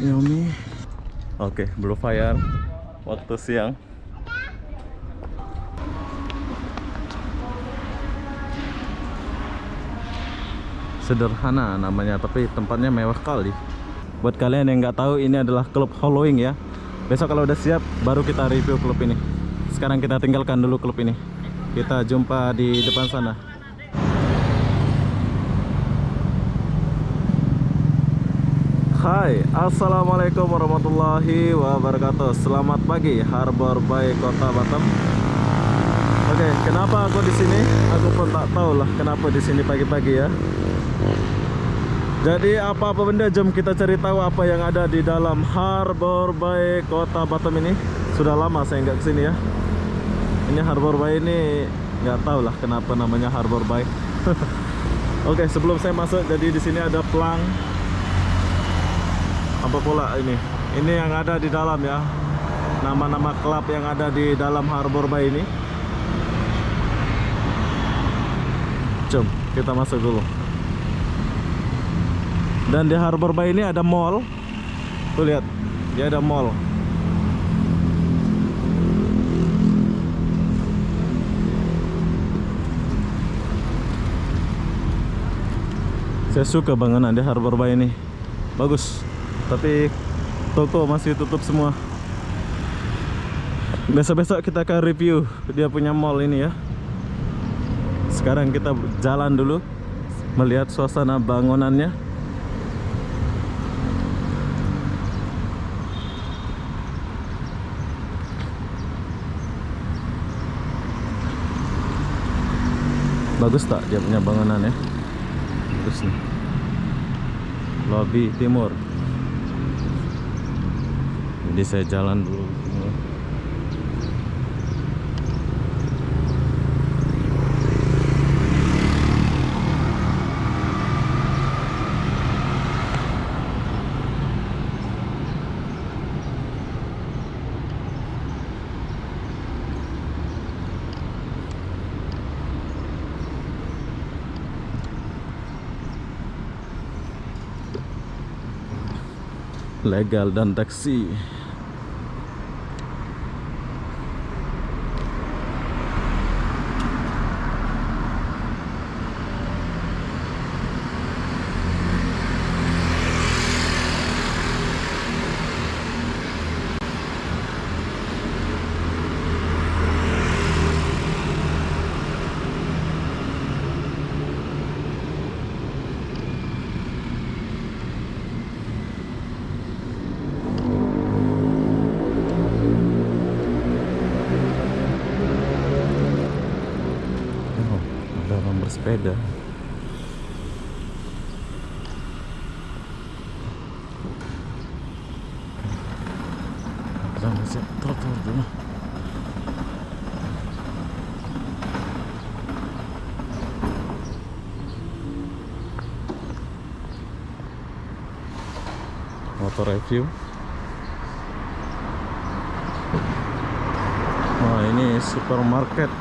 Xiaomi. Oke, Blue Fire waktu siang. Sederhana namanya, tapi tempatnya mewah kali. Buat kalian yang nggak tahu, ini adalah klub Halloween ya. Besok kalau udah siap, baru kita review klub ini. Sekarang kita tinggalkan dulu klub ini. Kita jumpa di depan sana. Hai, assalamualaikum warahmatullahi wabarakatuh. Selamat pagi, Harbor Bay Kota Batam. Oke, kenapa aku di sini? Aku pun tak tahu lah kenapa di sini pagi-pagi ya. Jadi apa-apa benda, jom kita cari tahu apa yang ada di dalam Harbor Bay Kota Batam ini. Sudah lama saya nggak kesini ya. Ini Harbor Bay ini nggak tahu lah kenapa namanya Harbor Bay. Oke, sebelum saya masuk, jadi di sini ada pelang. Apa pula ini? Ini yang ada di dalam ya. Nama-nama klub yang ada di dalam Harbor Bay ini. Jom kita masuk dulu. Dan di Harbor Bay ini ada mall. Tuh lihat, dia ada mall. Saya suka bangunan di Harbor Bay ini. Bagus. Tapi toko masih tutup semua. Besok-besok kita akan review dia punya mall ini ya. Sekarang kita jalan dulu, melihat suasana bangunannya. Bagus tak dia punya bangunan ya? Bagus nih. Lobby timur. Jadi saya jalan dulu. Legal dan taksi. Bersepeda. Jangan siap trotoar dulu. Motor review. Wah, ini supermarket,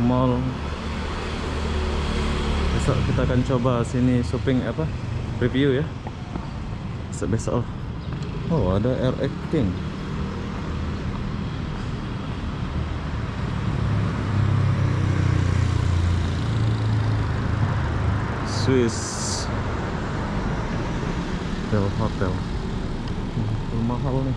mall. Besok kita akan coba sini shopping apa, review ya. Besok. Oh, ada RX King. Swiss Bell Hotel. Mahal nih.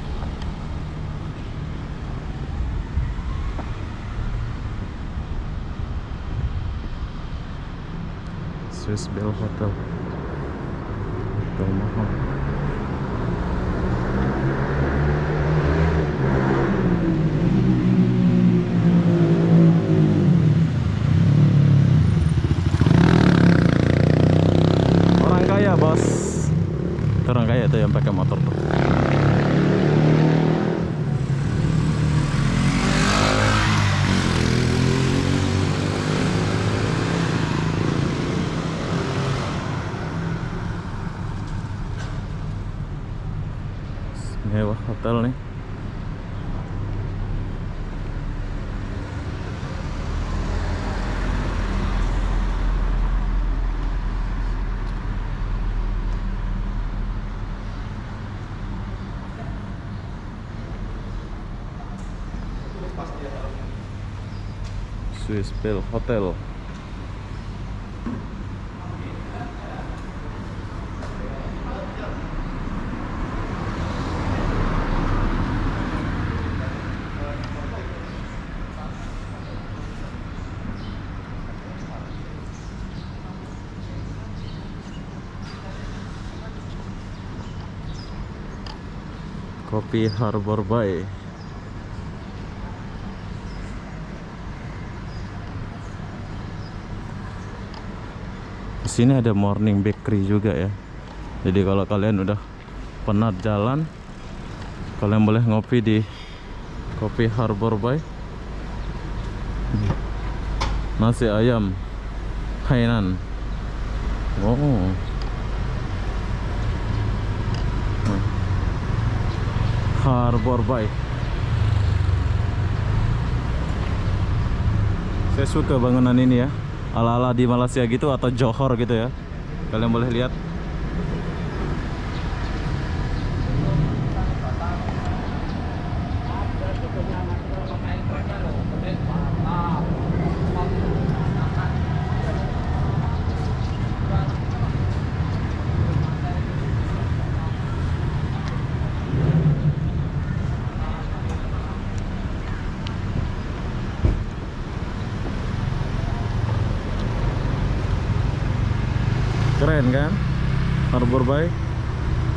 Swiss Bell Hotel. Hotel mahal. Orang kaya bos. Orang kaya itu yang pakai motor tuh. Mewah hotel nih. Swiss Bell Hotel. Kopi Harbor Bay. Di sini ada Morning Bakery juga ya. Jadi kalau kalian udah penat jalan, kalian boleh ngopi di Kopi Harbor Bay. Nasi ayam Hainan. Oh. Harbor Bay. Saya suka bangunan ini ya, ala-ala di Malaysia gitu atau Johor gitu ya. Kalian boleh lihat. Keren kan Harbor Bay.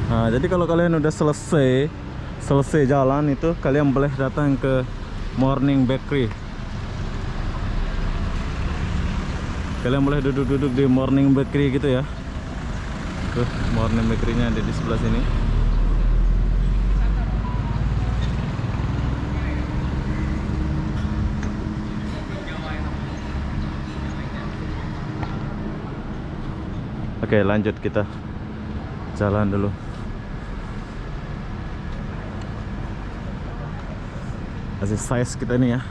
Nah, jadi kalau kalian udah selesai jalan itu, kalian boleh datang ke Morning Bakery. Kalian boleh duduk-duduk di Morning Bakery gitu ya. Tuh, Morning Bakery-nya ada di sebelah sini. Oke, lanjut kita jalan dulu. Kasih size kita nih ya.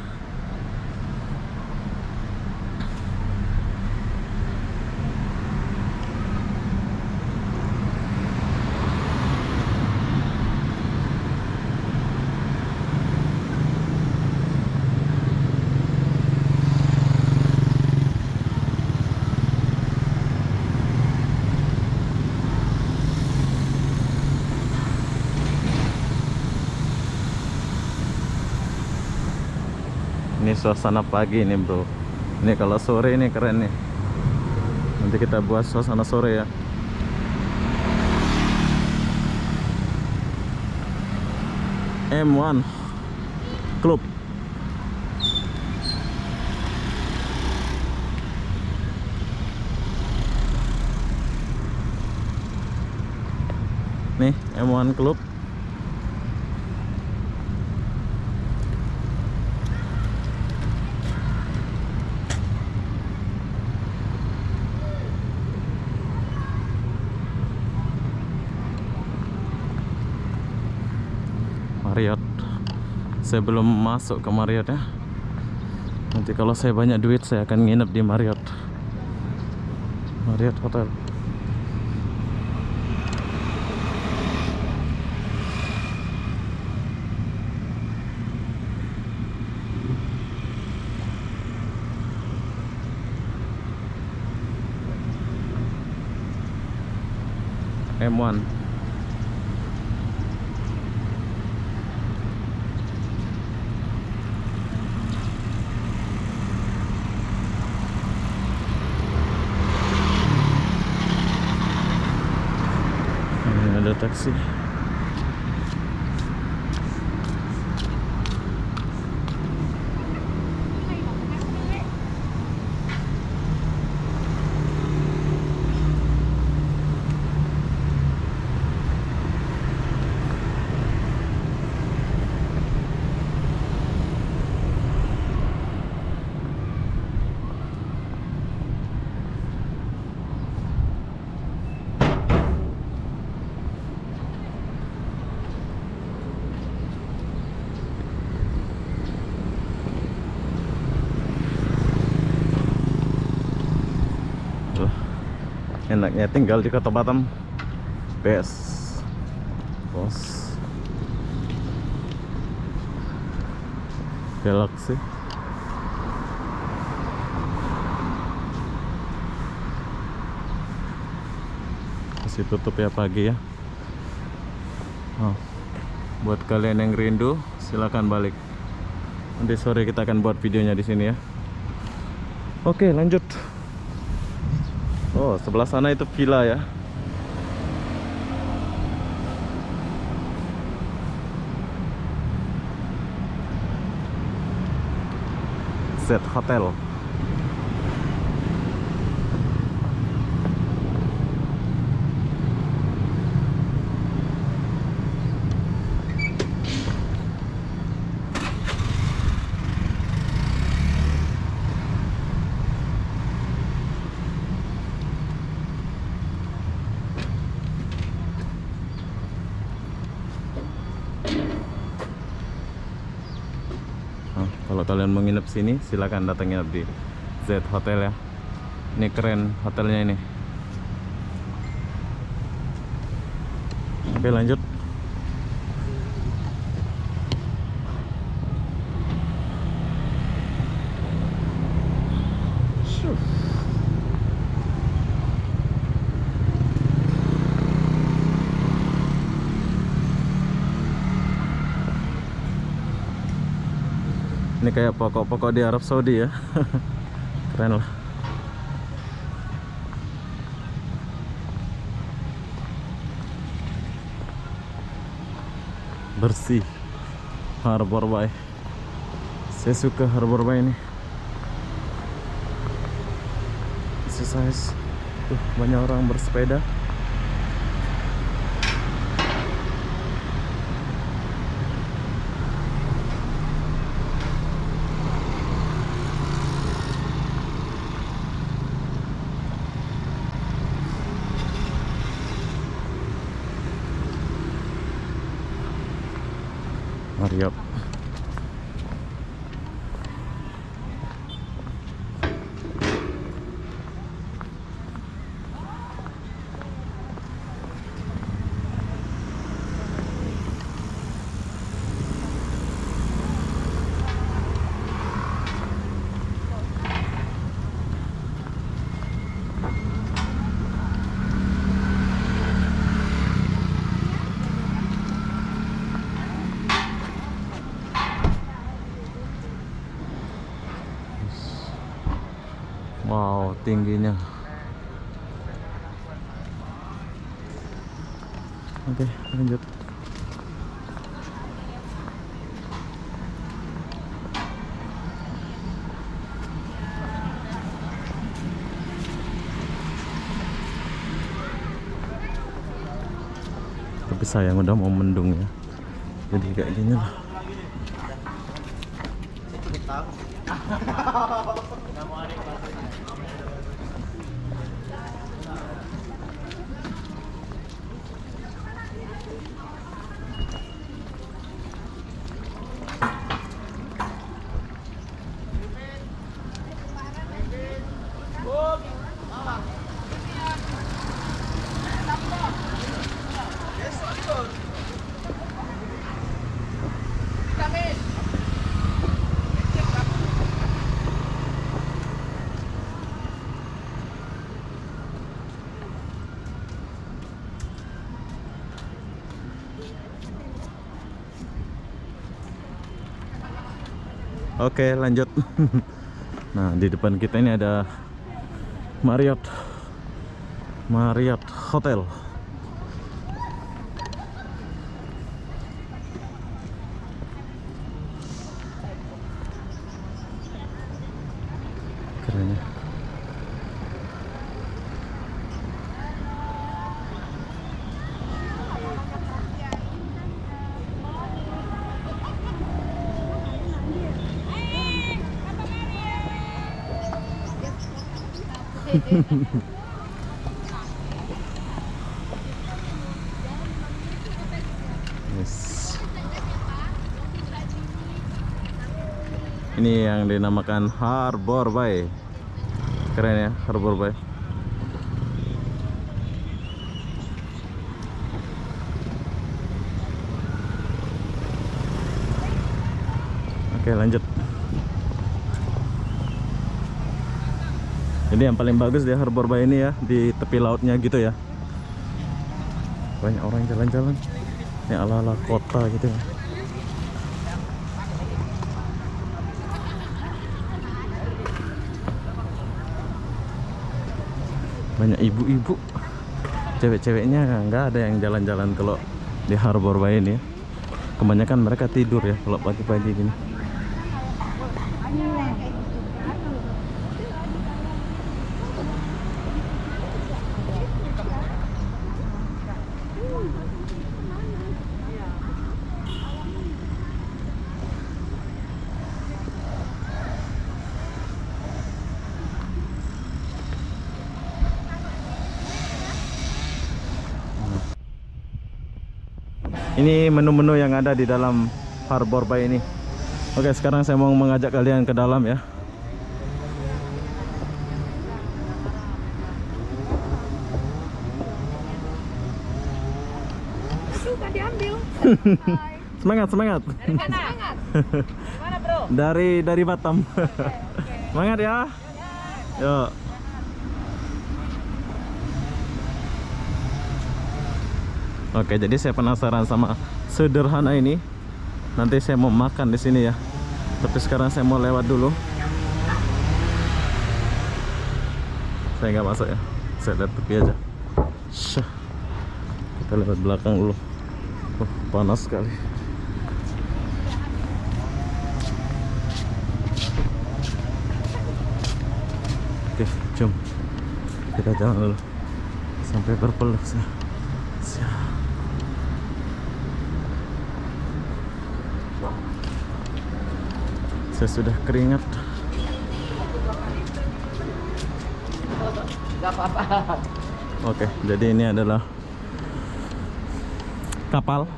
Ini suasana pagi nih bro. Ini kalau sore ini keren nih. Nanti kita buat suasana sore ya. M1 Club. Nih M1 Club. Marriott. Saya belum masuk ke Marriott ya. Nanti kalau saya banyak duit, saya akan nginep di Marriott Hotel. M1. Ada taksi. Enaknya tinggal di Kota Batam, best bos. Galaxy. Masih tutup ya pagi ya. Oh, buat kalian yang rindu silakan balik. Nanti sore kita akan buat videonya di sini ya. Oke, lanjut. Oh, sebelah sana itu villa ya. Z Hotel. Kalau kalian mau nginep sini silakan datang nginep di Z Hotel ya. Ini keren hotelnya ini. Oke, lanjut. Ini kayak pokok-pokok di Arab Saudi ya. Keren lah. Bersih. Harbor Bay. Saya suka Harbor Bay ini. Exercise. Tuh, banyak orang bersepeda. Marriott. Wow, tingginya. Oke, lanjut. Tapi sayang udah mau mendung ya. Jadi kayak gini lah. Oke, lanjut. Nah, di depan kita ini ada Marriott Hotel. Keren ya. Yes. Ini yang dinamakan Harbor Bay. Keren ya, Harbor Bay. Oke, lanjut. Jadi yang paling bagus di Harbor Bay ini ya, di tepi lautnya gitu ya. Banyak orang jalan-jalan. Ini ala-ala kota gitu ya. Banyak ibu-ibu. Cewek-ceweknya nggak ada yang jalan-jalan kalau di Harbor Bay ini ya. Kebanyakan mereka tidur ya kalau pagi-pagi gini. Ini menu-menu yang ada di dalam Harbor Bay ini. Oke, sekarang saya mau mengajak kalian ke dalam ya. Suka diambil. Semangat, semangat. Dari mana? Gimana, Bro? Dari Batam. Semangat ya. Yuk. Oke, jadi saya penasaran sama sederhana ini. Nanti saya mau makan di sini ya. Tapi sekarang saya mau lewat dulu. Saya nggak masuk ya. Saya lihat tepi aja. Syah. Kita lewat belakang dulu. Panas sekali. Oke, jom. Kita jalan dulu sampai berpeluk sih. Saya sudah keringat. Gak apa-apa. Oke, jadi ini adalah kapal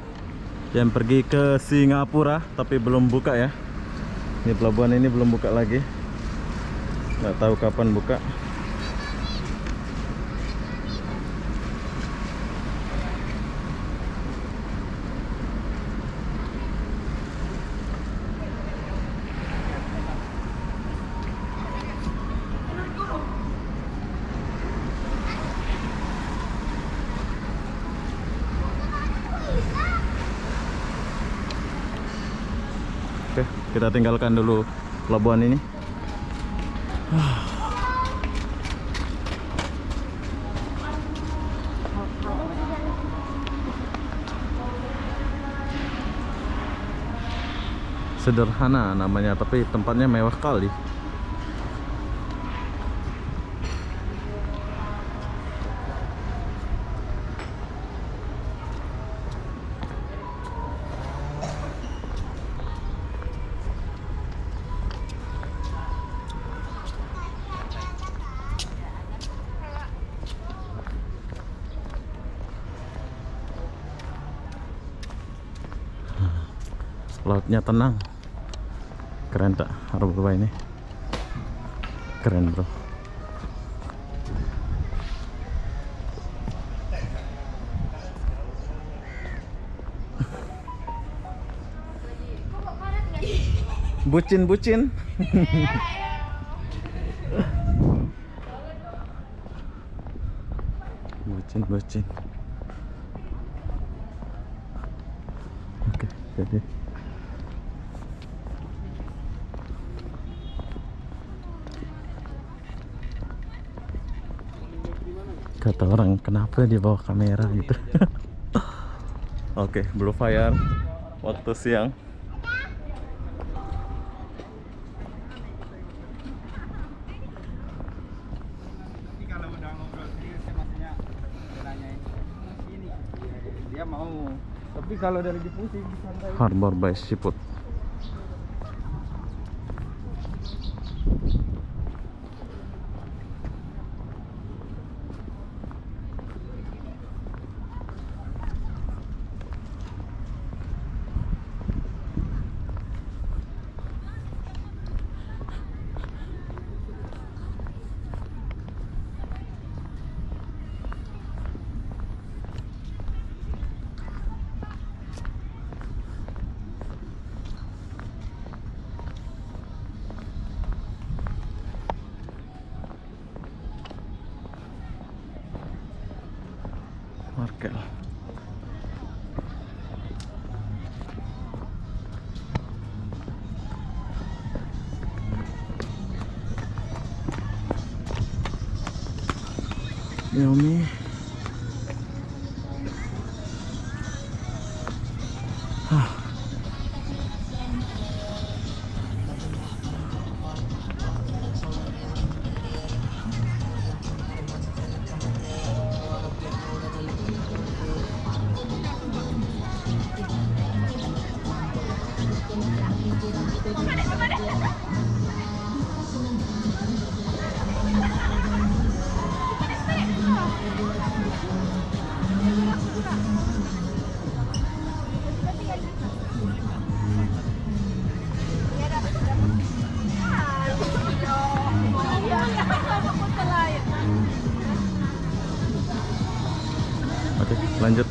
yang pergi ke Singapura, tapi belum buka ya. Ini pelabuhan ini belum buka lagi. Nggak tahu kapan buka. Oke, kita tinggalkan dulu pelabuhan ini. Sederhana namanya, tapi tempatnya mewah kali. Lautnya tenang. Keren tak Harbor Bay ini? Keren, bro. Bucin-bucin. Bucin-bucin. Oke, jadi kata orang, kenapa dia bawa kamera gitu. Oke, Blue Fire waktu siang. Kalau udah ngobrol serius ya, maksudnya nanyain ini dia mau, tapi kalau dari pusing santai. Harbor Bay Seafood. Markel. Xiaomi. Oke, lanjut.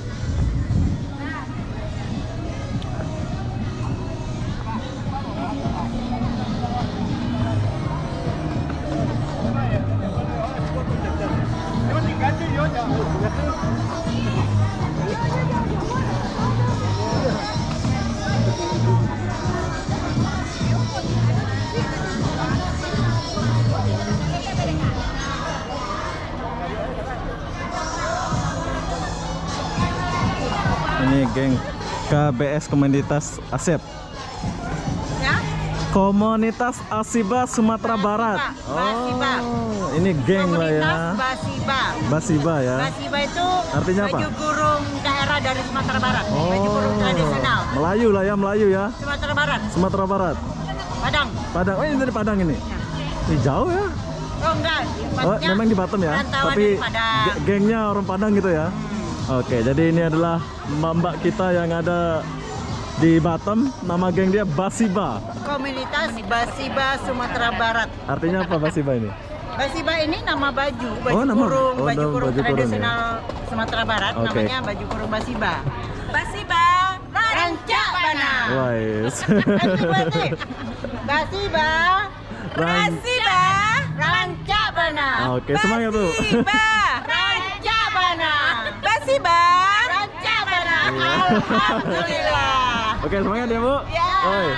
Ini geng KBS Komunitas Asep. Ya? Komunitas Asiba Sumatera Barat. Basiba. Oh, ini geng lah ya. Komunitas Basiba. Basiba ya. Basiba itu Artinya apa? baju kurung daerah dari Sumatera Barat. Oh, Baju kurung tradisional. Melayu lah ya, Melayu ya. Sumatera Barat. Sumatera Barat. Padang. Padang. Oh, ini dari Padang ini. Ya. Ih, jauh ya. Oh enggak. Oh, memang di Batam ya. Rantauan Tapi dari Padang. gengnya orang Padang gitu ya. Oke, jadi ini adalah mbak-mbak kita yang ada di Batam. Nama geng dia Basiba. Komunitas Basiba Sumatera Barat. Artinya apa Basiba ini? Basiba ini nama baju, baju Oh, nama. kurung, Oh, baju nama kurung baju kurung, tradisional Sumatera Barat. Oke. Namanya baju kurung Basiba. Basiba Rancak Bana. Wais. Basiba Basiba Rancak Bana. Oke, semangat tuh. Basiba Rancak Bana. Basiba Rancak Bana. Iya. Alhamdulillah. Oke, semangat ya, Bu. Ya. Oi.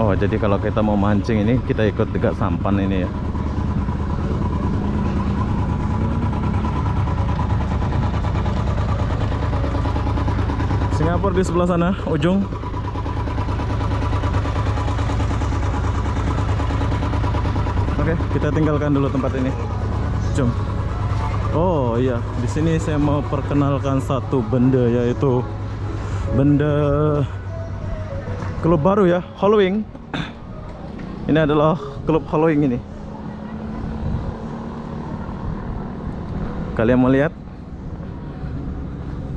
Oh, jadi kalau kita mau mancing ini kita ikut dekat sampan ini ya. Singapura di sebelah sana, ujung. Oke, kita tinggalkan dulu tempat ini. Jom. Oh iya, di sini saya mau perkenalkan satu benda, yaitu benda klub baru ya, Halloween. Ini adalah klub Halloween ini. Kalian mau lihat?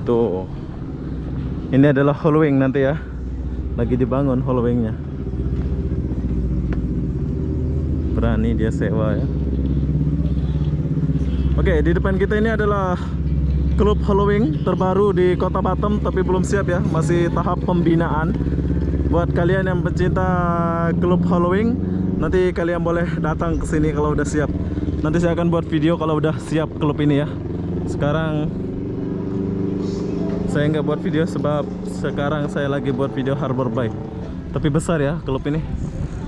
Tuh. Ini adalah Halloween nanti ya. Lagi dibangun Halloweennya. berani dia sewa ya. Oke, di depan kita ini adalah klub Halloween terbaru di Kota Batam, tapi belum siap ya, masih tahap pembinaan. Buat kalian yang pencinta klub Halloween, nanti kalian boleh datang ke sini kalau udah siap. Nanti saya akan buat video kalau udah siap klub ini ya. Sekarang saya nggak buat video sebab sekarang saya lagi buat video Harbor Bay. Tapi besar ya klub ini.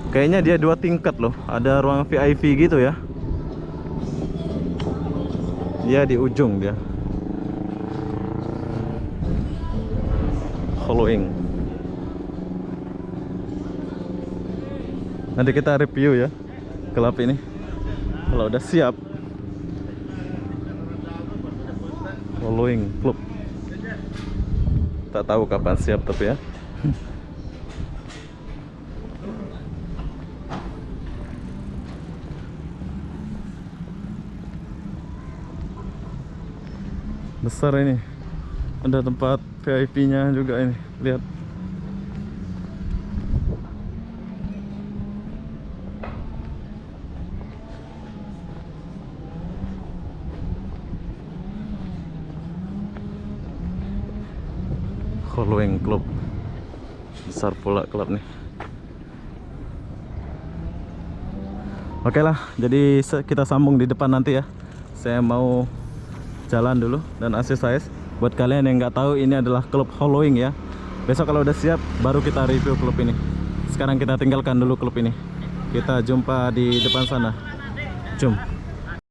Kayaknya dia 2 tingkat loh. Ada ruang VIP gitu ya. Dia di ujung dia. Halloween. Nanti kita review ya klub ini kalau udah siap. Halloween klub. Tak tahu kapan siap tapi ya. Besar ini. Ada tempat VIP-nya juga ini. Lihat. Halloween Club. Besar pula klub nih. Oke lah, jadi kita sambung di depan nanti ya. Saya mau jalan dulu dan exercise. Buat kalian yang nggak tahu, ini adalah klub Halloween ya. Besok kalau udah siap baru kita review klub ini. Sekarang kita tinggalkan dulu klub ini. Kita jumpa di depan sana. Jom.